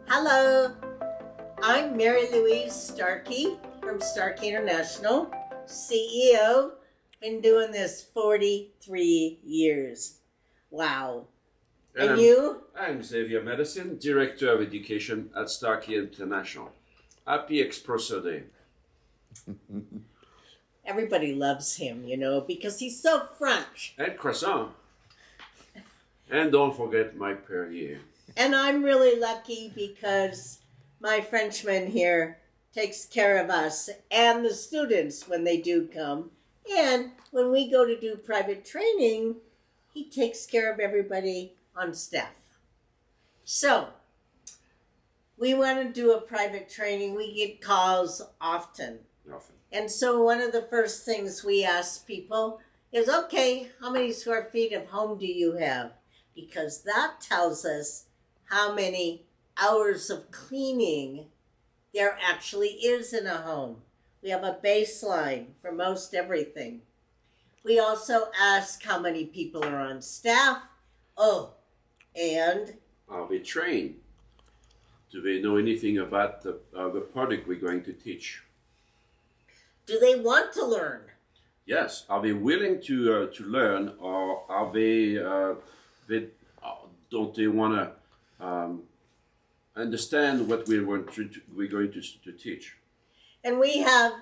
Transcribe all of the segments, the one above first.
Hello, I'm Mary Louise Starkey from Starkey International, CEO. Been doing this 43 years. Wow. And you? I'm Xavier Medicine, Director of Education at Starkey International. Happy Espresso Day. Everybody loves him, because he's so French. And croissant. And don't forget Mike Perrier. And I'm really lucky because my Frenchman here takes care of us and the students when they do come. And when we go to do private training, he takes care of everybody on staff. So, we want to do a private training. We get calls often. And so one of the first things we ask people is, okay, how many square feet of home do you have? Because that tells us how many hours of cleaning there actually is in a home. We have a baseline for most everything. We also ask how many people are on staff. Oh, and are they trained? Do they know anything about the product we're going to teach? Do they want to learn? Yes. Are they willing to learn, or are they don't they want to understand what we're going to teach? And we have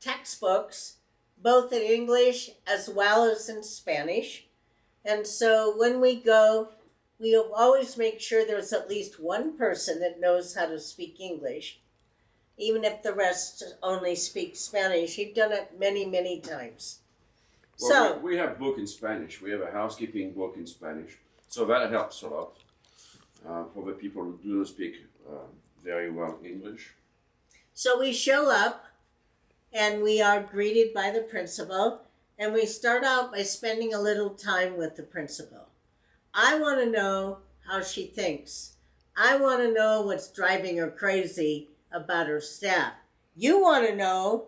textbooks, both in English as well as in Spanish. And so when we go, we always make sure there's at least one person that knows how to speak English, even if the rest only speak Spanish. We've done it many, many times. Well, we have book in Spanish. We have a housekeeping book in Spanish. So that helps a lot for the people who do not speak very well English. So we show up and we are greeted by the principal, and we start out by spending a little time with the principal. I want to know how she thinks. I want to know what's driving her crazy about her staff. You want to know.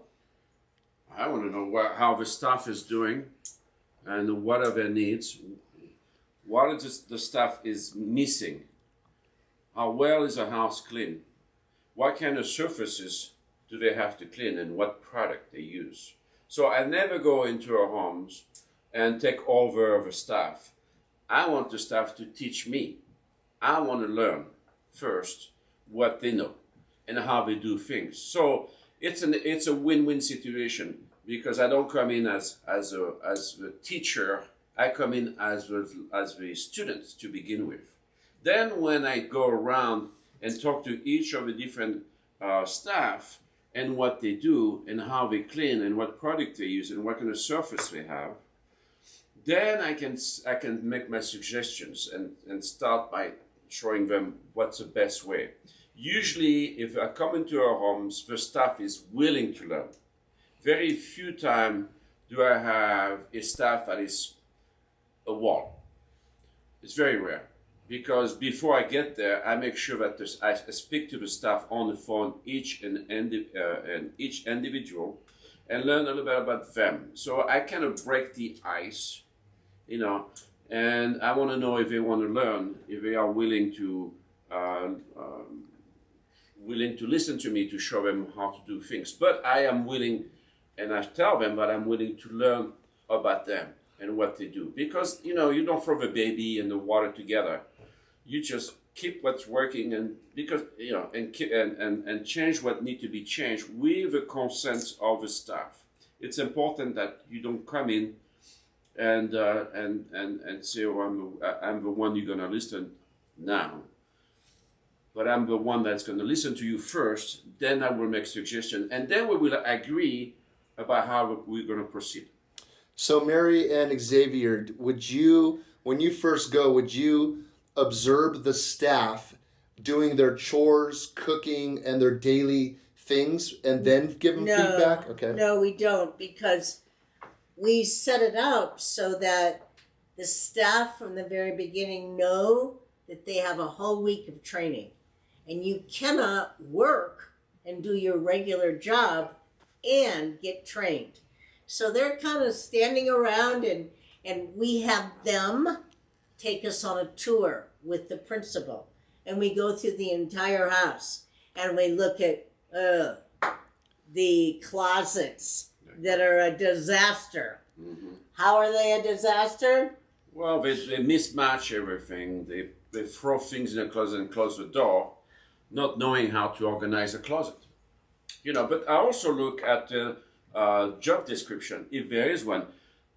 I want to know how the staff is doing and what are their needs. What is the staff is missing? How well is a house clean? What kind of surfaces do they have to clean and what product they use? So I never go into our homes and take over the staff. I want the staff to teach me. I want to learn first what they know and how they do things. So it's a win-win situation because I don't come in as a teacher. I come in as the students to begin with. Then when I go around and talk to each of the different staff and what they do and how they clean and what product they use and what kind of surface they have, then I can make my suggestions and start by showing them what's the best way. Usually, if I come into our homes, the staff is willing to learn. Very few times do I have a staff that is a wall. It's very rare because before I get there, I make sure that I speak to the staff on the phone, each individual, and learn a little bit about them. So I kind of break the ice, and I want to know if they want to learn, if they are willing to listen to me to show them how to do things. But I am willing, and I tell them that I'm willing to learn about them and what they do. Because, you don't throw the baby and the water together. You just keep what's working and because, and change what needs to be changed with the consent of the staff. It's important that you don't come in and say, oh, I'm the one you're going to listen now. But I'm the one that's going to listen to you first, then I will make suggestions, and then we will agree about how we're going to proceed. So Mary and Xavier, when you first go, would you observe the staff doing their chores, cooking, and their daily things, and then give them feedback? Okay. No, we don't, because we set it up so that the staff from the very beginning know that they have a whole week of training. And you cannot work and do your regular job and get trained. So they're kind of standing around and we have them take us on a tour with the principal. and we go through the entire house and we look at the closets that are a disaster. How are they a disaster? Well, they mismatch everything. They throw things in a closet and close the door, not knowing how to organize a closet. But I also look at the job description, if there is one.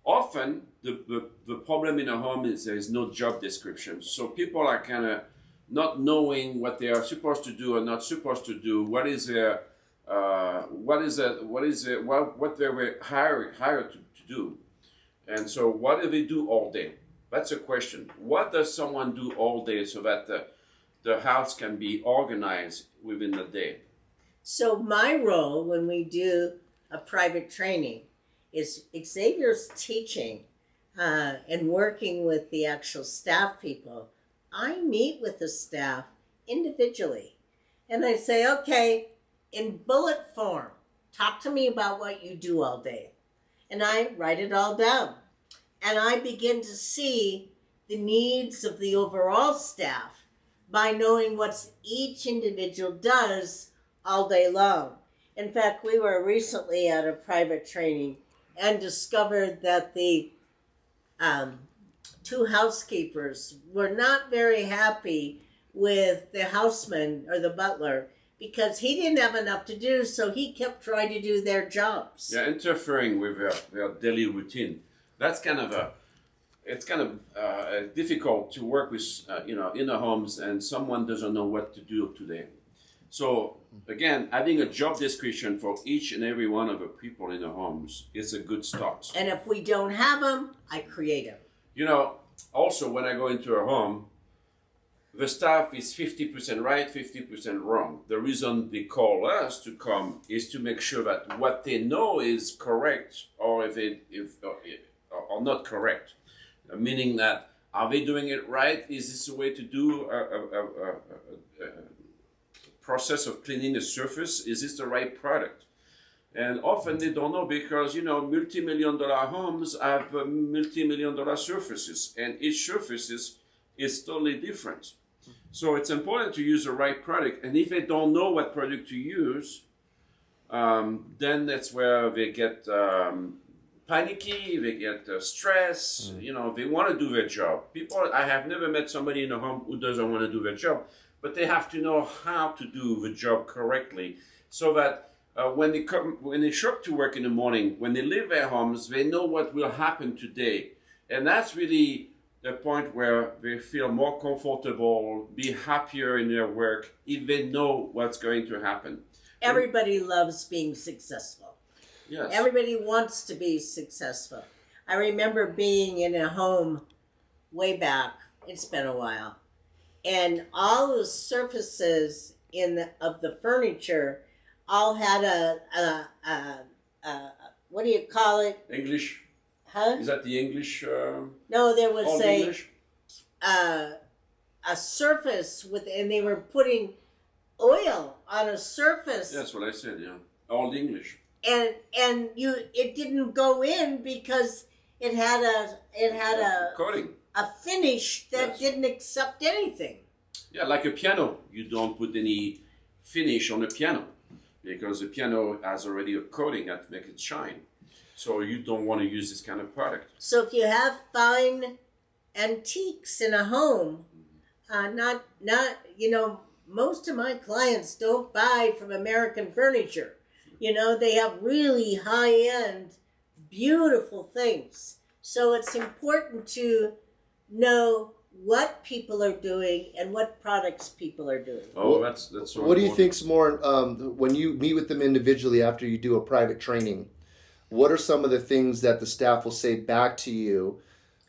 Often, the problem in a home is there is no job description. So people are kind of not knowing what they are supposed to do or not supposed to do. What they were hired to do. And so what do they do all day? That's a question. What does someone do all day so that the house can be organized within the day? So my role when we do a private training is Xavier's teaching and working with the actual staff people. I meet with the staff individually and I say, okay, in bullet form, talk to me about what you do all day. And I write it all down. And I begin to see the needs of the overall staff by knowing what each individual does all day long. In fact, we were recently at a private training and discovered that the two housekeepers were not very happy with the houseman or the butler because he didn't have enough to do, so he kept trying to do their jobs. Yeah, interfering with their daily routine. That's kind of difficult to work with, in the homes, and someone doesn't know what to do today. So again, having a job description for each and every one of the people in the homes is a good start. And if we don't have them, I create them. Also when I go into a home, the staff is 50% right, 50% wrong. The reason they call us to come is to make sure that what they know is correct, or or not correct. Meaning that, are they doing it right? Is this a way to do a process of cleaning a surface? Is this the right product? And often they don't know because, multi-million-dollar homes have multi-million-dollar surfaces, and each surface is totally different. So it's important to use the right product. And if they don't know what product to use, then that's where they get panicky, they get stress, they want to do their job. I have never met somebody in a home who doesn't want to do their job, but they have to know how to do the job correctly so that when they show up to work in the morning, when they leave their homes, they know what will happen today. And that's really the point where they feel more comfortable, be happier in their work if they know what's going to happen. Everybody loves being successful. Yes. Everybody wants to be successful. I remember being in a home way back, it's been a while, and all the surfaces of the furniture all had a what do you call it? English? Huh? Is that the English? No, there was Old English? a surface and they were putting oil on a surface. That's what I said, yeah. Old English. And it didn't go in because it had a coating, a finish that Yes. didn't accept anything. Yeah, like a piano. You don't put any finish on a piano because the piano has already a coating that makes it shine. So you don't want to use this kind of product. So if you have fine antiques in a home, most of my clients don't buy from American Furniture. They have really high-end, beautiful things. So it's important to know what people are doing and what products people are doing. Oh, that's so What do you important. think's more when you meet with them individually after you do a private training? What are some of the things that the staff will say back to you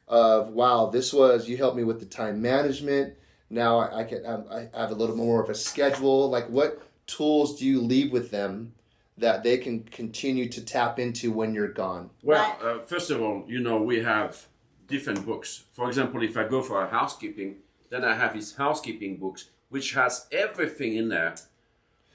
of, wow, you helped me with the time management. Now I have a little more of a schedule. Like, what tools do you leave with them that they can continue to tap into when you're gone? Well, first of all, we have different books. For example, if I go for a housekeeping, then I have his housekeeping books, which has everything in there.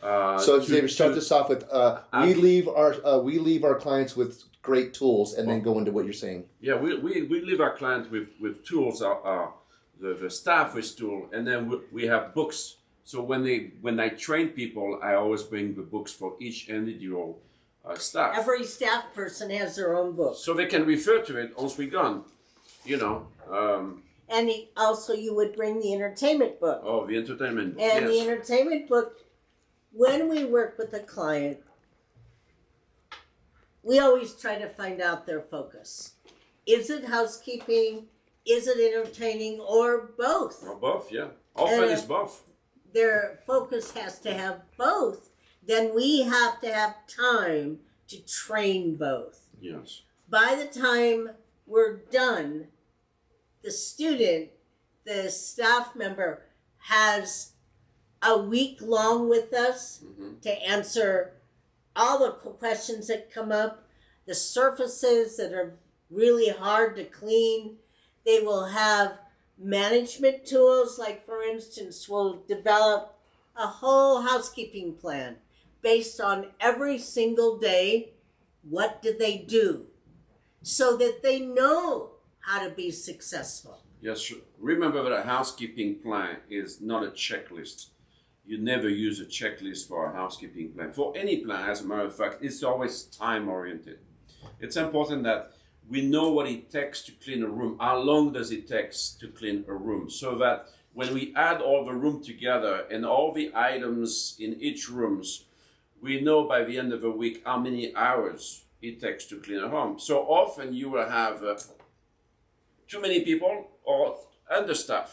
So Xavier, start this off with we leave our clients with great tools, and then go into what you're saying. Yeah, we leave our client with tools. the staff with tool, and then we have books. So when I train people, I always bring the books for each individual staff. Every staff person has their own book. So they can refer to it once we're gone, And also you would bring the entertainment book. Oh, the entertainment book, And yes. the entertainment book, when we work with a client, we always try to find out their focus. Is it housekeeping? Is it entertaining? Or both? Or both, yeah. Often it's both. Their focus has to have both. Then we have to have time to train both. Yes. By the time we're done, the student, the staff member, has a week long with us to answer all the questions that come up, the surfaces that are really hard to clean. They will have management tools, like for instance, we'll develop a whole housekeeping plan based on every single day, what did they do, so that they know how to be successful. Yes, remember that a housekeeping plan is not a checklist. You never use a checklist for a housekeeping plan. For any plan, as a matter of fact, it's always time-oriented. It's important that we know what it takes to clean a room. How long does it take to clean a room? So that when we add all the room together and all the items in each rooms, we know by the end of the week how many hours it takes to clean a home. So often you will have too many people or understaff.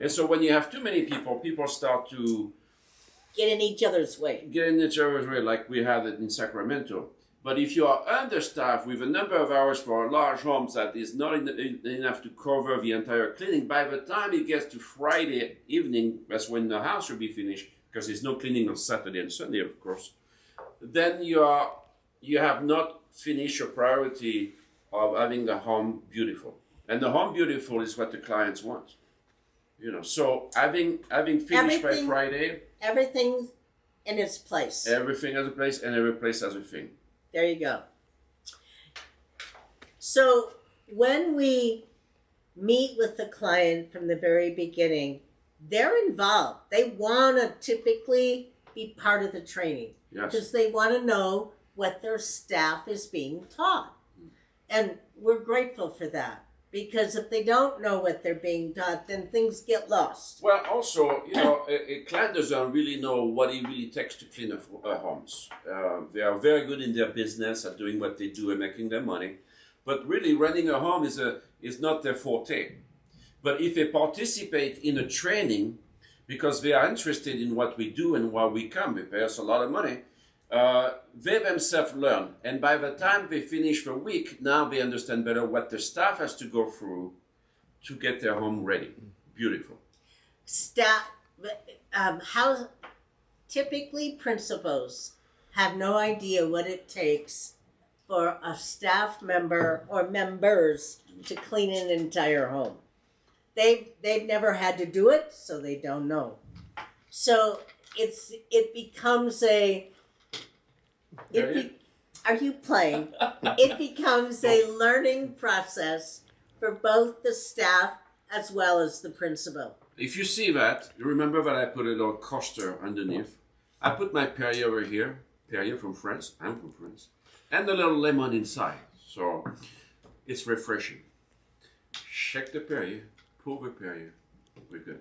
And so when you have too many people, people start to Get in each other's way. get in each other's way, like we had it in Sacramento. But if you are understaffed with a number of hours for large homes that is not enough to cover the entire cleaning, by the time it gets to Friday evening, that's when the house will be finished, because there's no cleaning on Saturday and Sunday, of course, then you have not finished your priority of having the home beautiful. And the home beautiful is what the clients want. So having finished by Friday, Everything in its place. everything has a place and every place has a thing. There you go. So when we meet with the client from the very beginning, they're involved. They want to typically be part of the training Yes. because they want to know what their staff is being taught. And we're grateful for that, because if they don't know what they're being taught, then things get lost. Well, also, a client doesn't really know what it really takes to clean homes. They are very good in their business at doing what they do and making their money, but really running a home is not their forte. But if they participate in a training because they are interested in what we do and why we come, they pay us a lot of money, they themselves learn. And by the time they finish the week, now they understand better what the staff has to go through to get their home ready. Beautiful. How typically principals have no idea what it takes for a staff member or members to clean an entire home. They've never had to do it, so they don't know. So it becomes are you playing? It becomes a learning process for both the staff as well as the principal. If you see that, you remember that I put a little coaster underneath. I put my Perrier over here. Perrier from France. I'm from France. And a little lemon inside. So it's refreshing. Shake the Perrier. Pull the Perrier. We're good.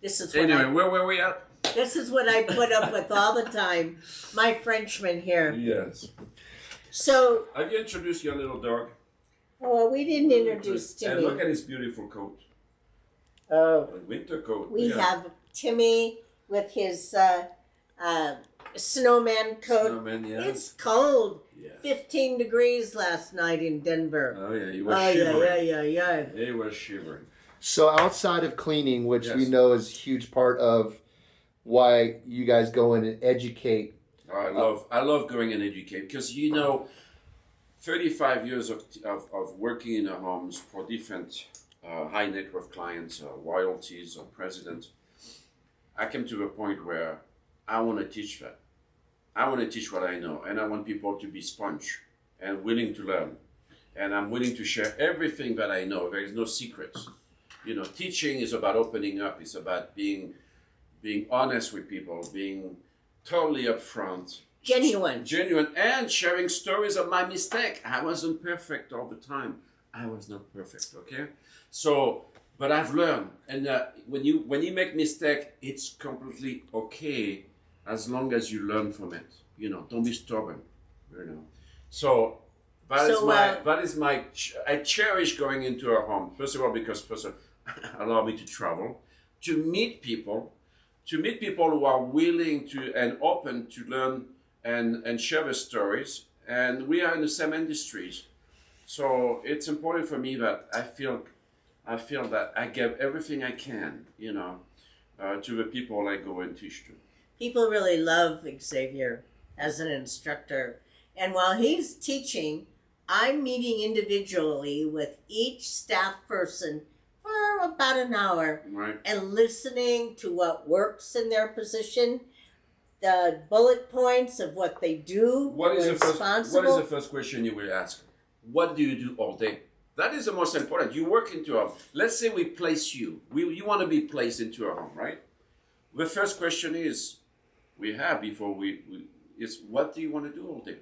This is what Anyway, where were we at? This is what I put up with all the time. My Frenchman here. Yes. So, Have you introduced your little dog? we didn't introduce And Timmy. look at his beautiful coat. Oh, A winter coat. we Yeah. have Timmy with his snowman coat. Snowman, yeah. It's cold. Yeah. 15 degrees last night in Denver. Oh yeah, he was Oh, shivering. yeah. He was shivering. So outside of cleaning, which we Yes. know is a huge part of why you guys go in and educate. I love going and educate because 35 years of working in homes for different high net worth clients, royalties or presidents, I came to a point where I want to teach that. I want to teach what I know, and I want people to be sponge and willing to learn. And I'm willing to share everything that I know. There is no secrets. You know, teaching is about opening up. It's about being honest with people, being totally upfront, genuine, and sharing stories of my mistake. I wasn't perfect all the time. I was not perfect. Okay, so but I've learned, and when you make mistake, it's completely okay as long as you learn from it. You know, don't be stubborn. You know, so. That is my. I cherish going into a home. First of all, because allow me to travel, to meet people who are willing to and open to learn and share their stories. And we are in the same industries, so it's important for me that I feel that I give everything I can, you know, to the people I go and teach to. People really love Xavier as an instructor, and while he's teaching, I'm meeting individually with each staff person for about an hour, Right. and listening to what works in their position, the bullet points of what they do. What is the first question you will ask? What do you do all day? That is the most important. You work into a home. Let's say we place you. You want to be placed into a home, right? The first question is what do you want to do all day?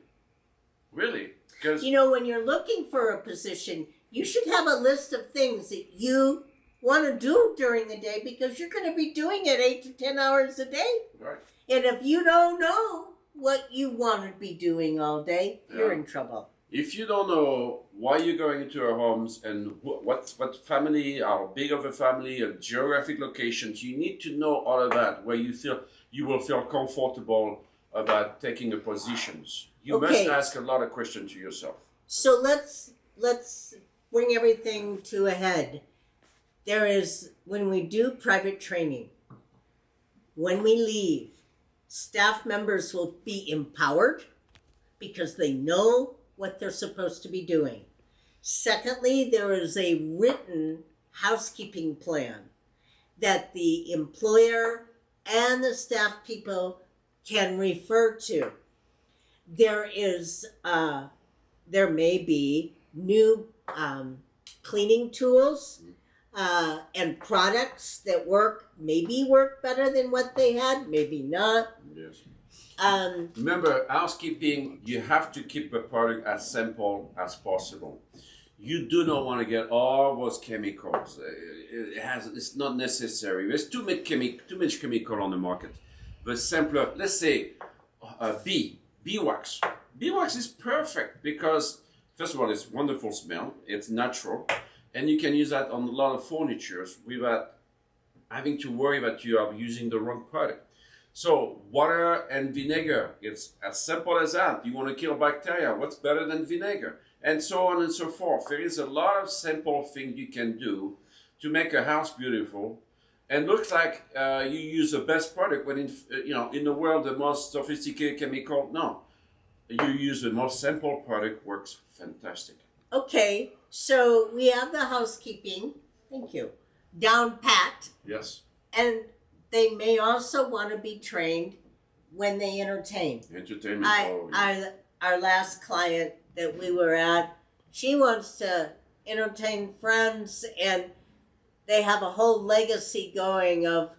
Really? Because You know, when you're looking for a position, you should have a list of things that you want to do during the day, because you're going to be doing it 8 to 10 hours a day. right. And if you don't know what you want to be doing all day, you're in trouble. If you don't know why you're going into our homes and what family, how big of a family, and geographic locations, you need to know all of that, where you will feel comfortable about taking the positions. You must ask a lot of questions to yourself. So let's bring everything to a head. There is, when we do private training, when we leave, staff members will be empowered because they know what they're supposed to be doing. Secondly, there is a written housekeeping plan that the employer and the staff people can refer to. There may be new cleaning tools and products that work better than what they had, maybe not. Yes. Remember, housekeeping, you have to keep the product as simple as possible. You do not want to get all those chemicals. It's not necessary. There's too much chemical on the market. The simpler, let's say, beeswax. Beeswax is perfect because, first of all, it's wonderful smell. It's natural. And you can use that on a lot of furniture without having to worry that you are using the wrong product. So water and vinegar, it's as simple as that. You want to kill bacteria, what's better than vinegar? And so on and so forth. There is a lot of simple things you can do to make a house beautiful and looks like you use the best product when in the world the most sophisticated chemical, no. You use the most simple product, works fantastic. Okay, so we have the housekeeping, thank you, down pat. Yes. And they may also want to be trained when they entertain. Entertainment. Our last client that we were at, she wants to entertain friends, and they have a whole legacy going of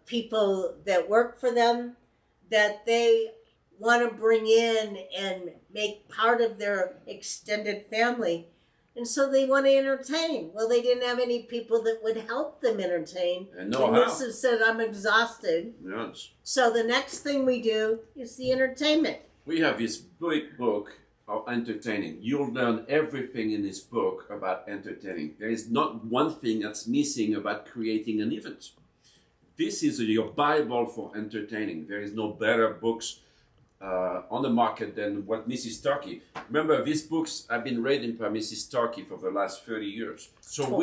people that work for them that they want to bring in and make part of their extended family. And so they want to entertain. Well, they didn't have any people that would help them entertain. And Mrs. said, I'm exhausted. Yes. So the next thing we do is the entertainment. We have this big book of entertaining. You'll learn everything in this book about entertaining. There is not one thing that's missing about creating an event. This is your Bible for entertaining. There is no better books on the market than what Mrs. Starkey. Remember, these books have been written by Mrs. Starkey for the last 30 years. So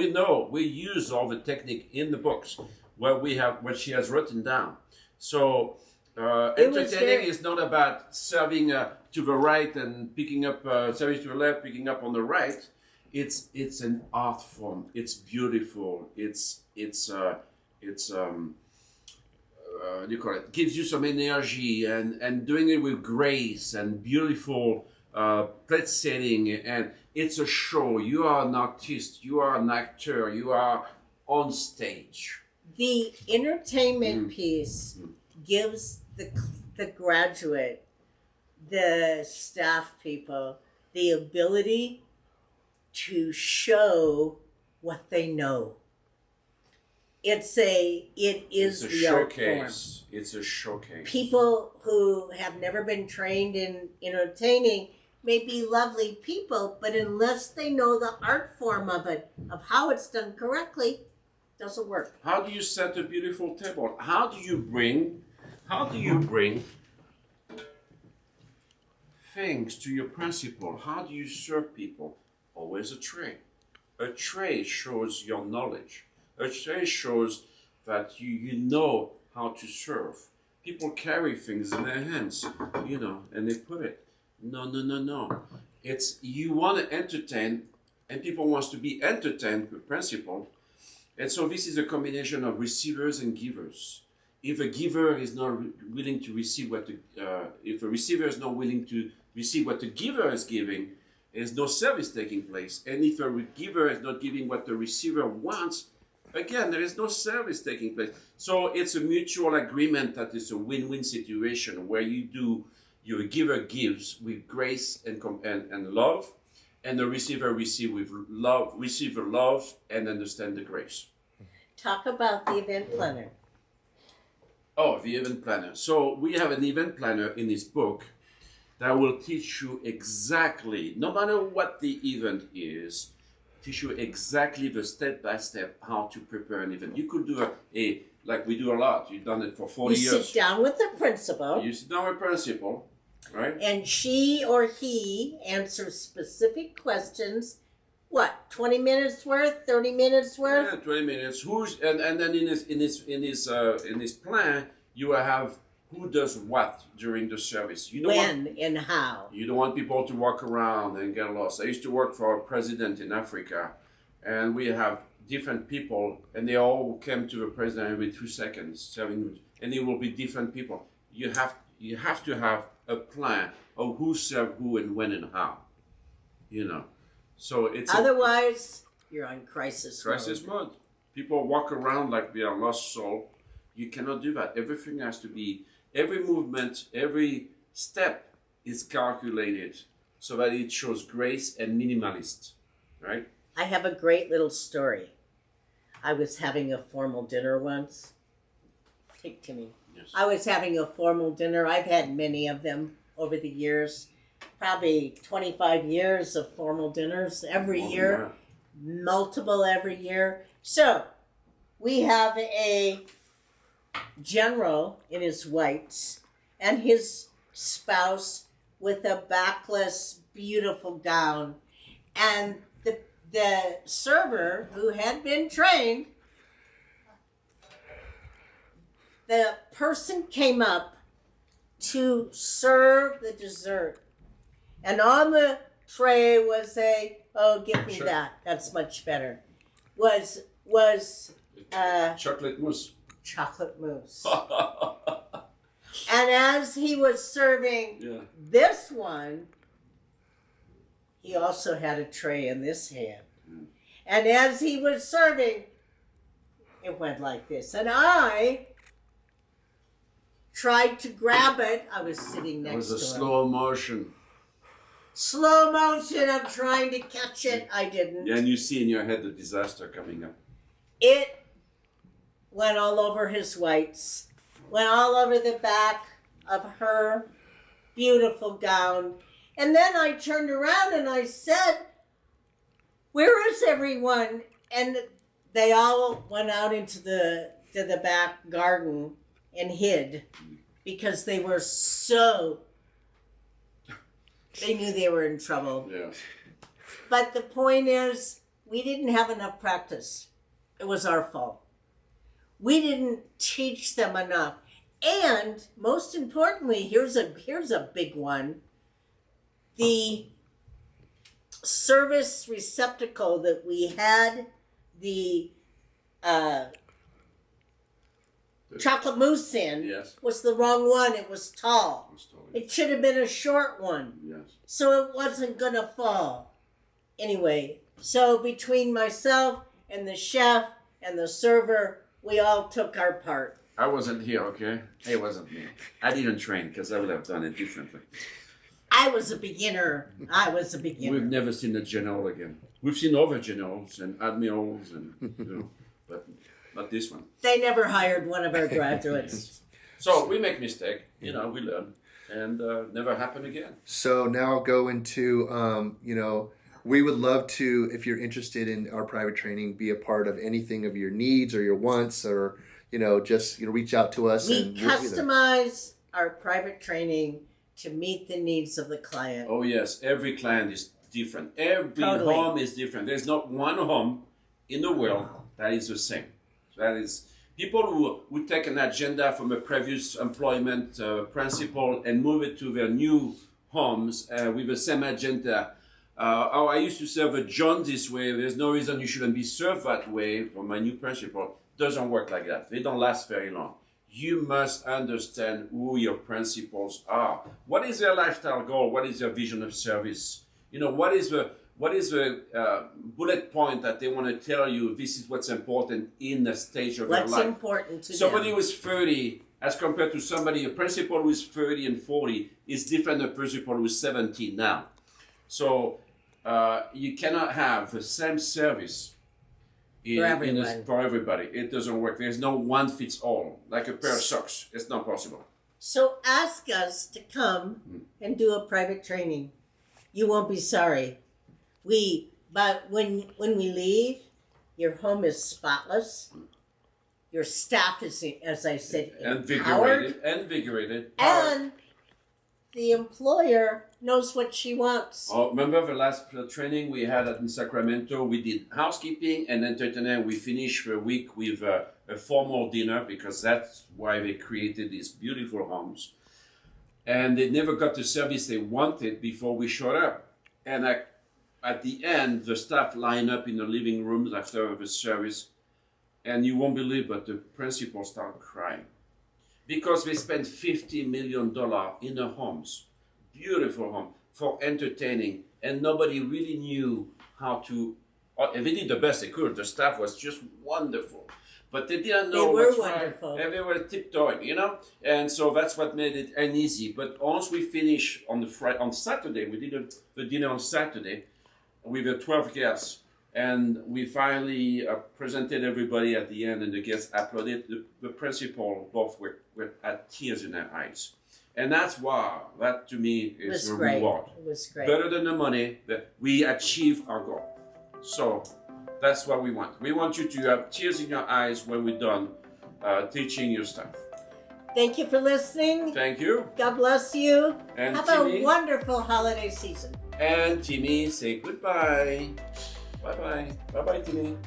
we use all the technique in the books what she has written down. So entertaining is not about serving to the right and picking up, serving to the left, picking up on the right. It's an art form. It's beautiful. It's gives you some energy and doing it with grace and beautiful plate setting, and It's a show. You are an artist. You are an actor. You are on stage. The entertainment piece gives the graduate, the staff people, the ability to show what they know. It is It's a the art form. showcase. It's a showcase. People who have never been trained in entertaining may be lovely people, but unless they know the art form of it, of how it's done correctly, it doesn't work. How do you set a beautiful table? How do you bring things to your principal? How do you serve people? Always a tray. A tray shows your knowledge. A tray shows that you know how to serve. People carry things in their hands, and they put it. No. It's you want to entertain, and people wants to be entertained with principle. And so this is a combination of receivers and givers. If a giver is not willing to receive if a receiver is not willing to receive what the giver is giving, there's no service taking place. And if a giver is not giving what the receiver wants, again, there is no service taking place. So it's a mutual agreement that is a win-win situation where your giver gives with grace and love, and the receiver receive love and understand the grace. Talk about the event planner. Oh, the event planner. So we have an event planner in this book that will teach you exactly, no matter what the event is, teach you exactly the step-by-step how to prepare an event. You could do like we do a lot. You've done it for 40 years. You sit down with the principal. You sit down with principal, right? And she or he answers specific questions. What, 20 minutes worth, 30 minutes worth? Yeah, 20 minutes. And then in his plan, you will have who does what during the service. When and how. You don't want people to walk around and get lost. I used to work for a president in Africa, and we have different people, and they all came to the president every 2 seconds, and it will be different people. You have to have a plan of who served who and when and how. So it's otherwise you're on crisis mode. People walk around like they are lost soul. You cannot do that. Everything has to be, every movement, every step is calculated so that it shows grace and minimalist, right? I have a great little story. I was having a formal dinner once. Take to me. Yes. I was having a formal dinner. I've had many of them over the years. Probably 25 years of formal dinners every year. Multiple every year. So, we have a general in his whites and his spouse with a backless, beautiful gown. And the server, who had been trained, the person came up to serve the dessert. And on the tray was give me that. That's much better. Was chocolate mousse. Chocolate mousse. And as he was serving this one, he also had a tray in this hand. And as he was serving, it went like this. And I tried to grab it. I was sitting next to him. It was a slow motion. Slow motion of trying to catch it. I didn't. Yeah, and you see in your head the disaster coming up. It went all over his whites, went all over the back of her beautiful gown. And then I turned around and I said, "Where is everyone?" And they all went out into the back garden and hid because they were they knew they were in trouble. Yeah. But the point is, we didn't have enough practice. It was our fault. We didn't teach them enough. And most importantly, here's a big one. The service receptacle that we had the chocolate mousse in was the wrong one. It was tall. It should have been a short one. Yes. So it wasn't going to fall. anyway, so between myself and the chef and the server, we all took our part. I wasn't here, okay? It wasn't me. I didn't train because I would have done it differently. I was a beginner. We've never seen a general again. We've seen other generals and admirals, and but not this one. They never hired one of our graduates. So we make mistake, we learn, and never happen again. So now I'll go into, we would love to, if you're interested in our private training, be a part of anything of your needs or your wants, or just reach out to us. We customize our private training to meet the needs of the client. Oh yes, every client is different. Every Totally. home is different. There's not one home in the world that is the same. That is people who take an agenda from a previous employment principle and move it to their new homes with the same agenda. I used to serve a John this way. There's no reason you shouldn't be served that way from my new principle. Doesn't work like that. They don't last very long. You must understand who your principals are. What is their lifestyle goal? What is their vision of service? What is the bullet point that they want to tell you? This is what's important in the stage of their life. What's important to Somebody them? who is 30 as compared to a principal who is 30 and 40 is different than a principal who is 17 now. So you cannot have the same service for everybody. It doesn't work. There's no one fits all, like a pair of socks. It's not possible. So ask us to come and do a private training. You won't be sorry. But when we leave, your home is spotless. Your staff is, as I said, empowered. Invigorated. And the employer knows what she wants. Oh, remember the last training we had in Sacramento? We did housekeeping and entertainment. We finished the week with a formal dinner because that's why they created these beautiful homes. And they never got the service they wanted before we showed up. And at the end, the staff lined up in the living rooms after the service. And you won't believe, but the principal started crying. Because they spent $50 million in the homes, beautiful home, for entertaining, and nobody really knew how to. And they did the best they could. The staff was just wonderful, but they didn't know. They were what's wonderful, right, and they were tiptoeing, And so that's what made it uneasy. But once we finished on Saturday, we did the dinner on Saturday with the 12 guests. And we finally presented everybody at the end, and the guests applauded. The principal both had tears in their eyes. And that's wow. That to me is a reward. It was great. Better than the money, that we achieved our goal. So that's what we want. We want you to have tears in your eyes when we're done teaching your staff. Thank you for listening. Thank you. God bless you. And Have Timmy, a wonderful holiday season. And Timmy, say goodbye. Bye-bye. Bye-bye, Timmy.